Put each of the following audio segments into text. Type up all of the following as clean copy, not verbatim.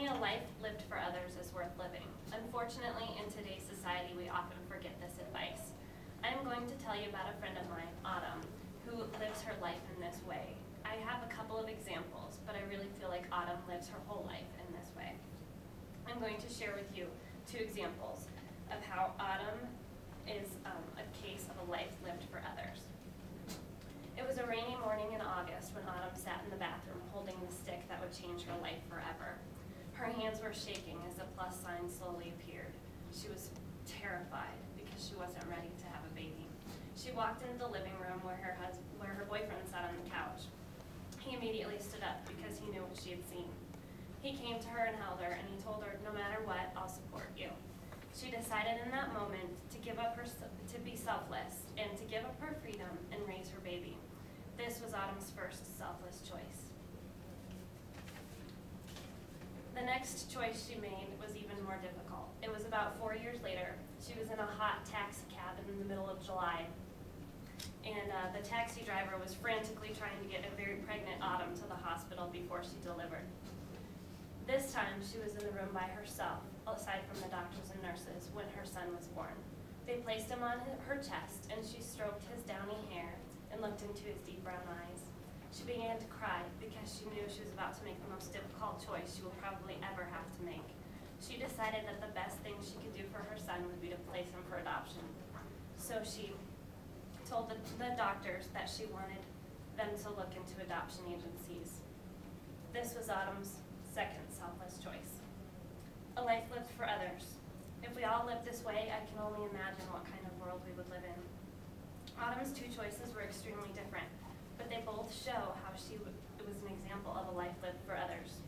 Only a life lived for others is worth living. Unfortunately, in today's society, we often forget this advice. I'm going to tell you about a friend of mine, Autumn, who lives her life in this way. I have a couple of examples, but I really feel like Autumn lives her whole life in this way. I'm going to share with you 2 examples of how Autumn is a case of a life lived for others. It was a rainy morning in August when Autumn sat in the bathroom holding the stick that would change her life forever. Her hands were shaking as the plus sign slowly appeared. She was terrified because she wasn't ready to have a baby. She walked into the living room where her boyfriend sat on the couch. He immediately stood up because he knew what she had seen. He came to her and held her, and he told her, "No matter what, I'll support you." She decided in that moment to be selfless and to give up her freedom and raise her baby. This was Autumn's first selfless choice. The next choice she made was even more difficult. It was about 4 years later. She was in a hot taxi cab in the middle of July, and the taxi driver was frantically trying to get a very pregnant Autumn to the hospital before she delivered. This time, she was in the room by herself, aside from the doctors and nurses, when her son was born. They placed him on her chest, and she stroked his downy hair and looked into his deep brown eyes. She began to cry because she knew she was about to make the most difficult choice she will probably ever have to make. She decided that the best thing she could do for her son would be to place him for adoption. So she told the doctors that she wanted them to look into adoption agencies. This was Autumn's second selfless choice. A life lived for others. If we all lived this way, I can only imagine what kind of world we would live in. Autumn's 2 choices were extremely different, but they both show how it was an example of a life lived for others.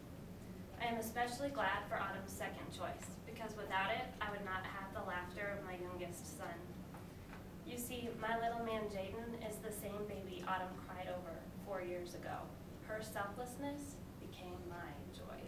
I am especially glad for Autumn's second choice, because without it, I would not have the laughter of my youngest son. You see, my little man Jaden is the same baby Autumn cried over 4 years ago. Her selflessness became my joy.